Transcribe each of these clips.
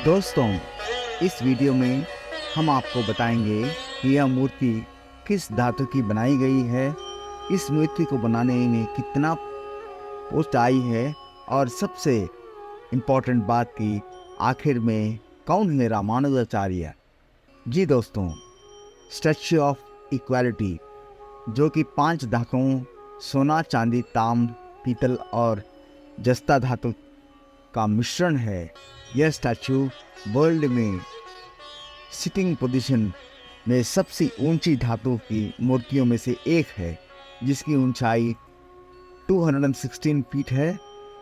दोस्तों, इस वीडियो में हम आपको बताएंगे कि यह मूर्ति किस धातु की बनाई गई है, इस मूर्ति को बनाने में कितना कॉस्ट आई है और सबसे इम्पोर्टेंट बात कि आखिर में कौन है रामानुजाचार्य। जी दोस्तों, स्टैच्यू ऑफ इक्वालिटी जो कि 5 धातुओं सोना, चांदी, ताम्र, पीतल और जस्ता धातु का मिश्रण है। यह स्टैच्यू वर्ल्ड में सिटिंग पोजीशन में सबसे ऊंची धातु की मूर्तियों में से एक है, जिसकी ऊंचाई 216 फीट है।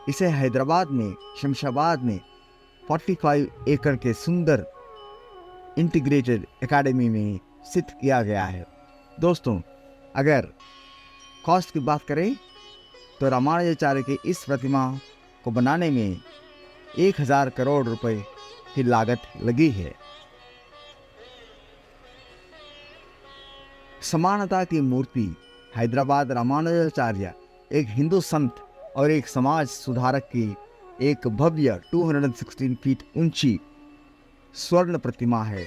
इसे हैदराबाद में शमशाबाद में 45 एकड़ के सुंदर इंटीग्रेटेड एकेडमी में स्थित किया गया है। दोस्तों, अगर कॉस्ट की बात करें तो रामानुजाचार्य के इस प्रतिमा को बनाने में 1000 करोड़ रुपए की लागत लगी है। समानता की मूर्ति हैदराबाद रामानुजाचार्य एक हिंदू संत और एक समाज सुधारक की एक भव्य 216 फीट ऊंची स्वर्ण प्रतिमा है।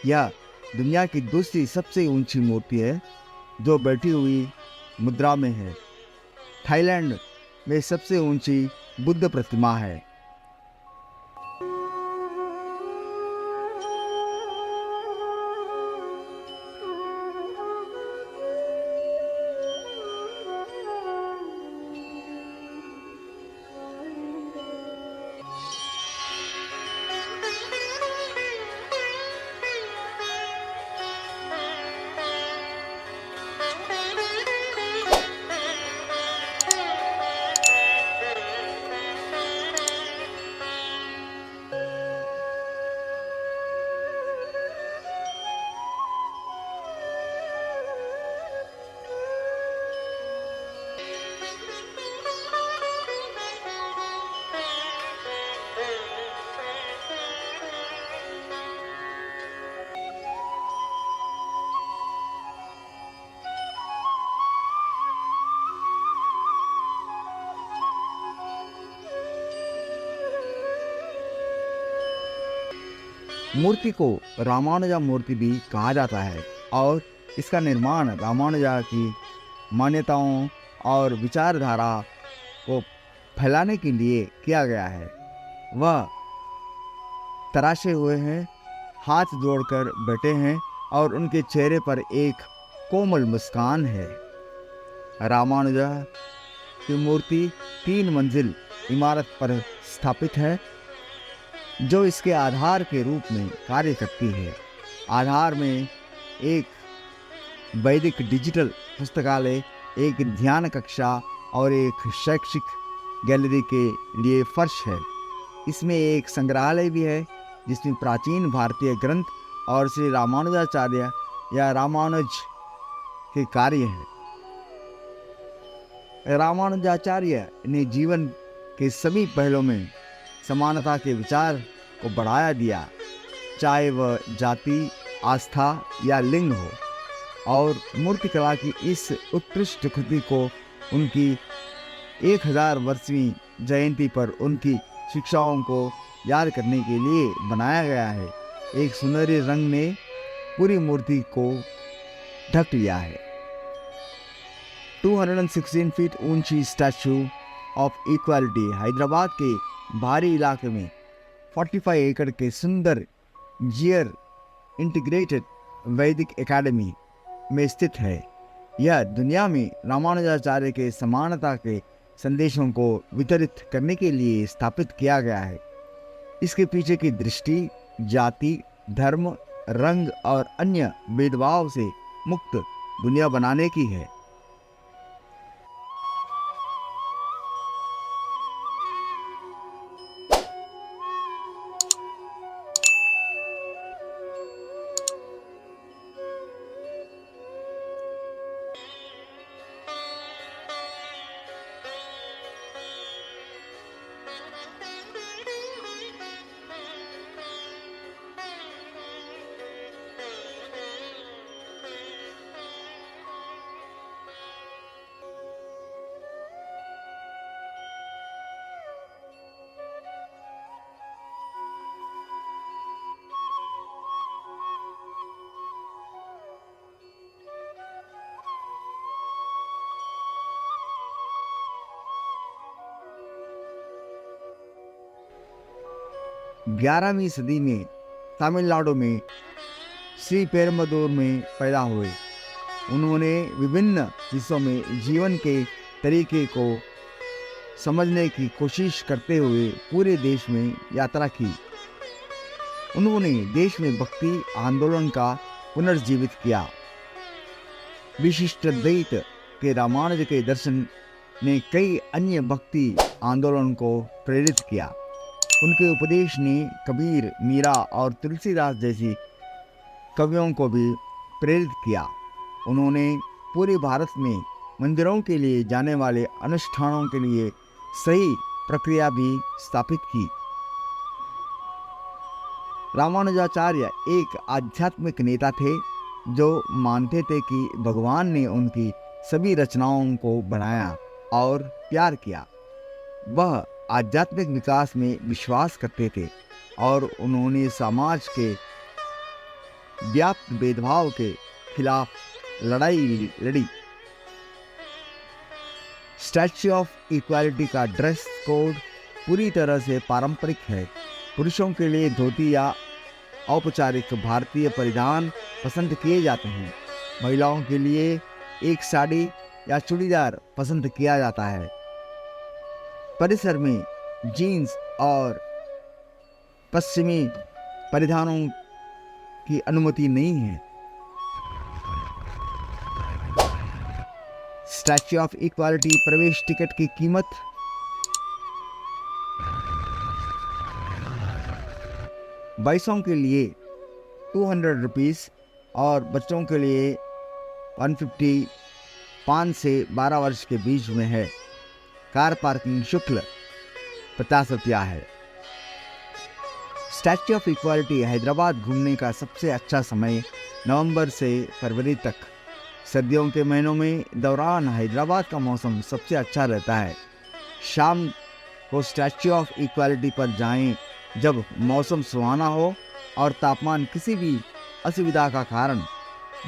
यह दुनिया की दूसरी सबसे ऊंची मूर्ति है जो बैठी हुई मुद्रा में है। थाईलैंड में सबसे ऊंची बुद्ध प्रतिमा है। मूर्ति को रामानुजा मूर्ति भी कहा जाता है और इसका निर्माण रामानुजा की मान्यताओं और विचारधारा को फैलाने के लिए किया गया है। वह तराशे हुए हैं, हाथ जोड़कर बैठे हैं और उनके चेहरे पर एक कोमल मुस्कान है। रामानुजा की मूर्ति 3 मंजिल इमारत पर स्थापित है जो इसके आधार के रूप में कार्य करती है। आधार में एक वैदिक डिजिटल पुस्तकालय, एक ध्यान कक्षा और एक शैक्षिक गैलरी के लिए फर्श है। इसमें एक संग्रहालय भी है जिसमें प्राचीन भारतीय ग्रंथ और श्री रामानुजाचार्य या रामानुज के कार्य हैं। रामानुजाचार्य ने जीवन के सभी पहलुओं में समानता के विचार को बढ़ाया दिया, चाहे वह जाति, आस्था या लिंग हो, और मूर्तिकला की इस उत्कृष्ट कृति को उनकी 1000 वर्षवीं जयंती पर उनकी शिक्षाओं को याद करने के लिए बनाया गया है। एक सुनहरे रंग ने पूरी मूर्ति को ढक लिया है। 216 फीट ऊंची स्टैच्यू ऑफ इक्वालिटी हैदराबाद के बाहरी इलाके में 45 एकड़ के सुंदर जियर इंटीग्रेटेड वैदिक एकेडमी में स्थित है। यह दुनिया में रामानुजाचार्य के समानता के संदेशों को वितरित करने के लिए स्थापित किया गया है। इसके पीछे की दृष्टि जाति, धर्म, रंग और अन्य भेदभाव से मुक्त दुनिया बनाने की है। 11वीं सदी में तमिलनाडु में श्री पेरुम्बदूर में पैदा हुए। उन्होंने विभिन्न हिस्सों में जीवन के तरीके को समझने की कोशिश करते हुए पूरे देश में यात्रा की। उन्होंने देश में भक्ति आंदोलन का पुनर्जीवित किया। विशिष्ट द्वैत के रामानुज के दर्शन ने कई अन्य भक्ति आंदोलन को प्रेरित किया। उनके उपदेश ने कबीर, मीरा और तुलसीदास जैसी कवियों को भी प्रेरित किया। उन्होंने पूरे भारत में मंदिरों के लिए जाने वाले अनुष्ठानों के लिए सही प्रक्रिया भी स्थापित की। रामानुजाचार्य एक आध्यात्मिक नेता थे जो मानते थे कि भगवान ने उनकी सभी रचनाओं को बनाया और प्यार किया। वह आध्यात्मिक विकास में विश्वास करते थे और उन्होंने समाज के व्याप्त भेदभाव के खिलाफ लड़ाई लड़ी। स्टैच्यू ऑफ इक्वालिटी का ड्रेस कोड पूरी तरह से पारंपरिक है। पुरुषों के लिए धोती या औपचारिक भारतीय परिधान पसंद किए जाते हैं। महिलाओं के लिए एक साड़ी या चूड़ीदार पसंद किया जाता है। परिसर में जीन्स और पश्चिमी परिधानों की अनुमति नहीं है। स्टैच्यू ऑफ इक्वालिटी प्रवेश टिकट की कीमत बच्चों के लिए 200 रुपीज़ और बच्चों के लिए 150 5 से 12 वर्ष के बीच में है। कार पार्किंग शुल्क 50 रुपया है। स्टैच्यू ऑफ इक्वालिटी हैदराबाद घूमने का सबसे अच्छा समय नवंबर से फरवरी तक। सर्दियों के महीनों में दौरान हैदराबाद का मौसम सबसे अच्छा रहता है। शाम को स्टैच्यू ऑफ इक्वालिटी पर जाएं जब मौसम सुहाना हो और तापमान किसी भी असुविधा का कारण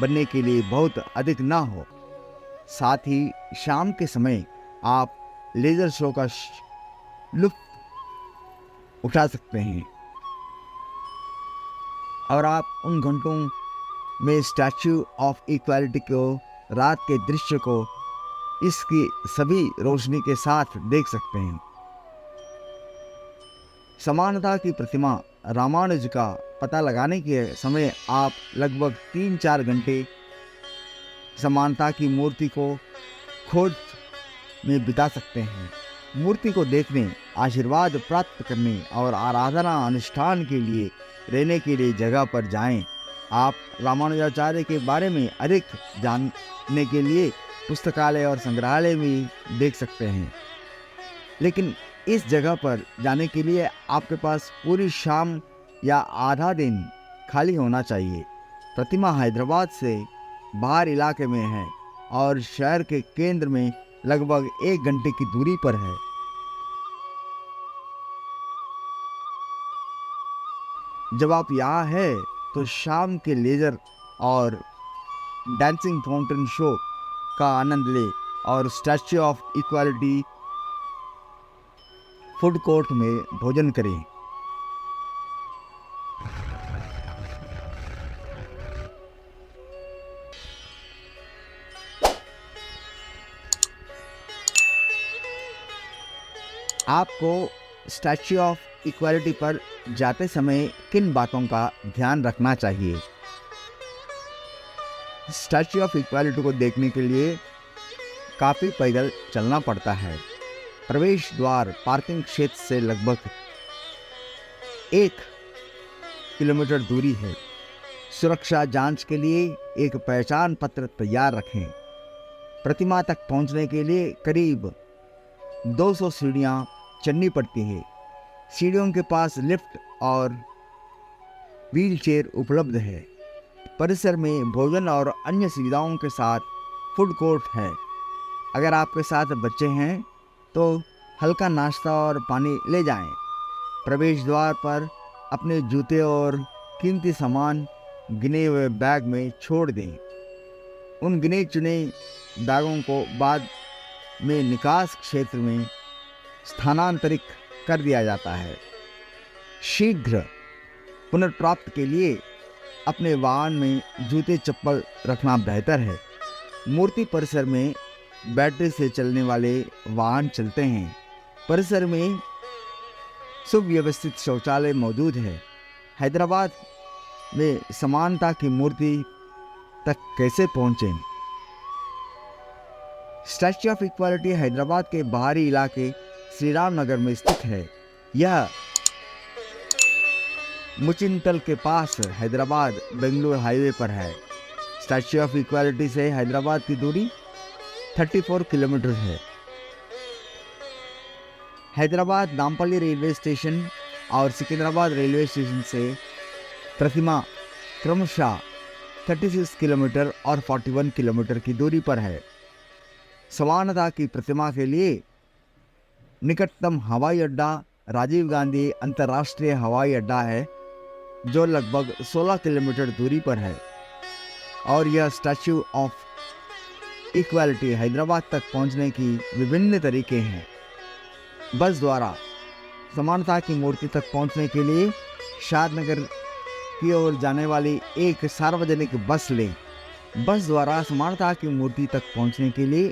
बनने के लिए बहुत अधिक ना हो। साथ ही शाम के समय आप लेजर शो का लुत्फ उठा सकते हैं और आप उन घंटों में स्टैच्यू ऑफ इक्वालिटी को रात के दृश्य को इसकी सभी रोशनी के साथ देख सकते हैं। समानता की प्रतिमा रामानुज का पता लगाने के समय आप लगभग 3-4 घंटे समानता की मूर्ति को खोज में बिता सकते हैं। मूर्ति को देखने, आशीर्वाद प्राप्त करने और आराधना अनुष्ठान के लिए रहने के लिए जगह पर जाएं। आप रामानुजाचार्य के बारे में अधिक जानने के लिए पुस्तकालय और संग्रहालय में देख सकते हैं। लेकिन इस जगह पर जाने के लिए आपके पास पूरी शाम या आधा दिन खाली होना चाहिए। प्रतिमा हैदराबाद से बाहर इलाके में है और शहर के केंद्र में लगभग 1 घंटे की दूरी पर है। जब आप यहाँ हैं तो शाम के लेजर और डांसिंग फाउंटेन शो का आनंद लें और statue of equality food court में भोजन करें। आपको स्टैच्यू ऑफ इक्वालिटी पर जाते समय किन बातों का ध्यान रखना चाहिए? स्टैच्यू ऑफ इक्वालिटी को देखने के लिए काफ़ी पैदल चलना पड़ता है। प्रवेश द्वार पार्किंग क्षेत्र से लगभग 1 किलोमीटर दूरी है। सुरक्षा जांच के लिए एक पहचान पत्र तैयार रखें। प्रतिमा तक पहुंचने के लिए करीब 200 सीढ़ियां चढ़नी पड़ती है। सीढ़ियों के पास लिफ्ट और व्हीलचेयर उपलब्ध है। परिसर में भोजन और अन्य सुविधाओं के साथ फूड कोर्ट है। अगर आपके साथ बच्चे हैं तो हल्का नाश्ता और पानी ले जाएं। प्रवेश द्वार पर अपने जूते और कीमती सामान गिने हुए बैग में छोड़ दें। उन गिने चुने बैगों को बाद में निकास क्षेत्र में स्थानांतरित कर दिया जाता है। शीघ्र पुनर्प्राप्ति के लिए अपने वाहन में जूते चप्पल रखना बेहतर है। मूर्ति परिसर में बैटरी से चलने वाले वाहन चलते हैं। परिसर में सुव्यवस्थित शौचालय मौजूद है। हैदराबाद में समानता की मूर्ति तक कैसे पहुंचें? स्टैच्यू ऑफ इक्वालिटी हैदराबाद के बाहरी इलाके श्री राम नगर में स्थित है। यह मुचिंतल के पास हैदराबाद बेंगलुरु हाईवे पर है। स्टैच्यू ऑफ इक्वालिटी से हैदराबाद की दूरी 34 किलोमीटर है। हैदराबाद नामपल्ली रेलवे स्टेशन और सिकंदराबाद रेलवे स्टेशन से प्रतिमा क्रमशः 36 किलोमीटर और 41 किलोमीटर की दूरी पर है। समानता की प्रतिमा के लिए निकटतम हवाई अड्डा राजीव गांधी अंतर्राष्ट्रीय हवाई अड्डा है, जो लगभग 16 किलोमीटर दूरी पर है। और यह स्टैच्यू ऑफ इक्वालिटी हैदराबाद तक पहुंचने की विभिन्न तरीके हैं। बस द्वारा समानता की मूर्ति तक पहुंचने के लिए शादनगर की ओर जाने वाली एक सार्वजनिक बस लें। बस द्वारा समानता की मूर्ति तक पहुंचने के लिए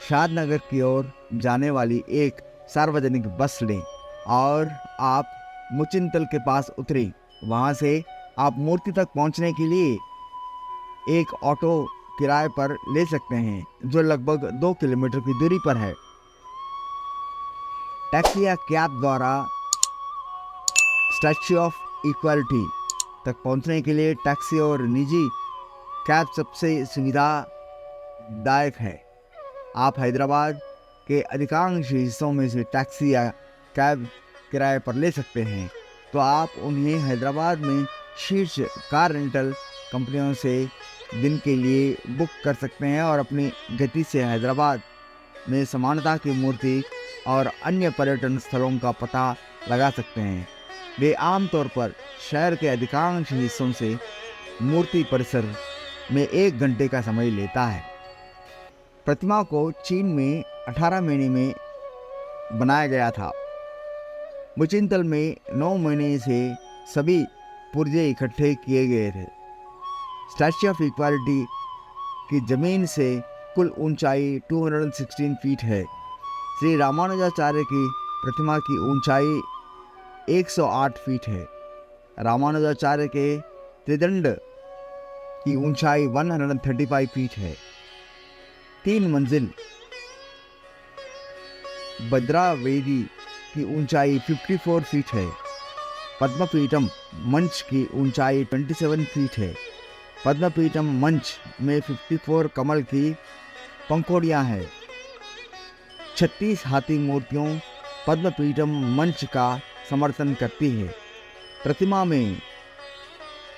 शादनगर की ओर जाने वाली एक सार्वजनिक बस लें और आप मुचिंतल के पास उतरें। वहां से आप मूर्ति तक पहुंचने के लिए एक ऑटो किराए पर ले सकते हैं, जो लगभग 2 किलोमीटर की दूरी पर है। टैक्सी या कैब द्वारा स्टैच्यू ऑफ इक्वालिटी तक पहुंचने के लिए टैक्सी और निजी कैब सबसे सुविधादायक है। आप हैदराबाद के अधिकांश हिस्सों में से टैक्सी या कैब किराए पर ले सकते हैं, तो आप उन्हें हैदराबाद में शीर्ष कार रेंटल कंपनियों से दिन के लिए बुक कर सकते हैं और अपनी गति से हैदराबाद में समानता की मूर्ति और अन्य पर्यटन स्थलों का पता लगा सकते हैं। वे आमतौर पर शहर के अधिकांश हिस्सों से मूर्ति परिसर में 1 घंटे का समय लेता है। प्रतिमा को चीन में 18 महीने में बनाया गया था। मुचिंतल में 9 महीने से सभी पुर्जे इकट्ठे किए गए थे। स्टैच्यू ऑफ इक्वालिटी की जमीन से कुल ऊंचाई 216 फीट है। श्री रामानुजाचार्य की प्रतिमा की ऊंचाई 108 फीट है। रामानुजाचार्य के त्रिदंड की ऊंचाई 135 फीट है। 3 मंजिल भद्रावेदी की ऊंचाई 54 फीट है। पद्मपीठम मंच की ऊंचाई 27 फीट है। पद्मपीठम मंच में 54 कमल की पंखुड़ियां हैं। 36 हाथी मूर्तियों पद्मपीठम मंच का समर्थन करती है। प्रतिमा में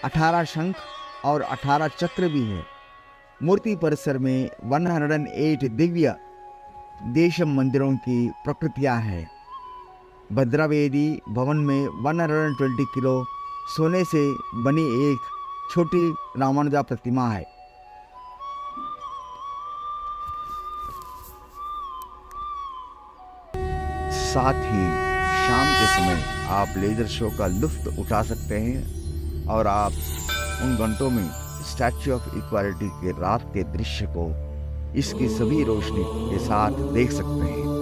18 शंख और 18 चक्र भी है। मूर्ति परिसर में 108 दिव्य देशम मंदिरों की प्रकृतियां हैं। भद्रावेदी भवन में 120 किलो सोने से बनी एक छोटी रामानुजा प्रतिमा है। साथ ही शाम के समय आप लेजर शो का लुत्फ उठा सकते हैं और आप उन घंटों में स्टैच्यू ऑफ इक्वालिटी के रात के दृश्य को इसकी सभी रोशनी के साथ देख सकते हैं।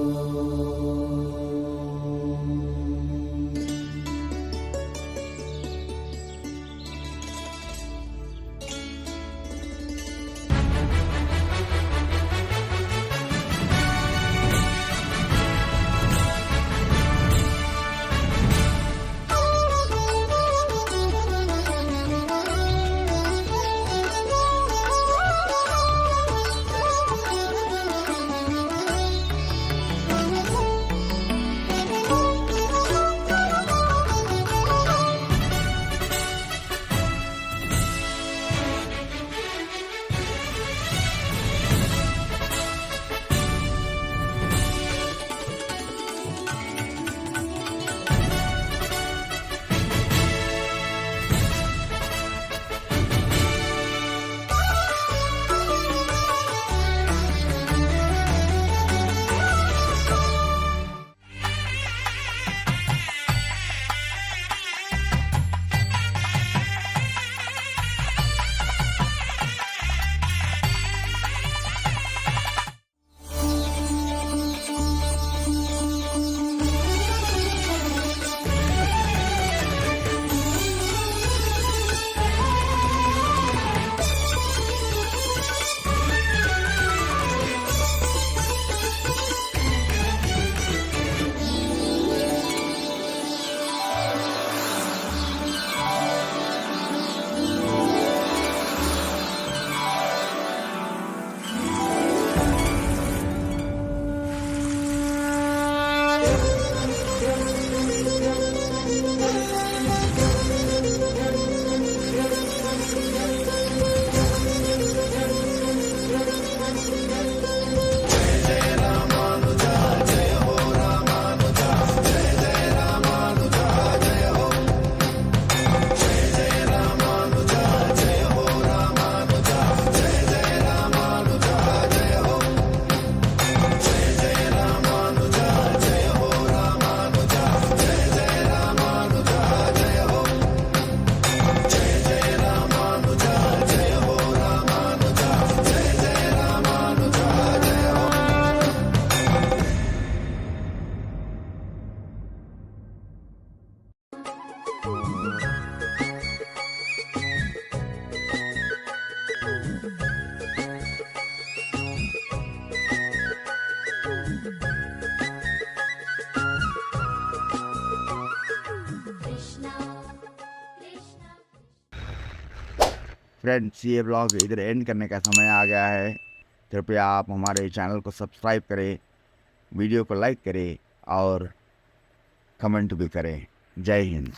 फ्रेंड्स, ये ब्लॉग इधर एंड करने का समय आ गया है। कृपया आप हमारे चैनल को सब्सक्राइब करें, वीडियो को लाइक करें और कमेंट भी करें। जय हिंद।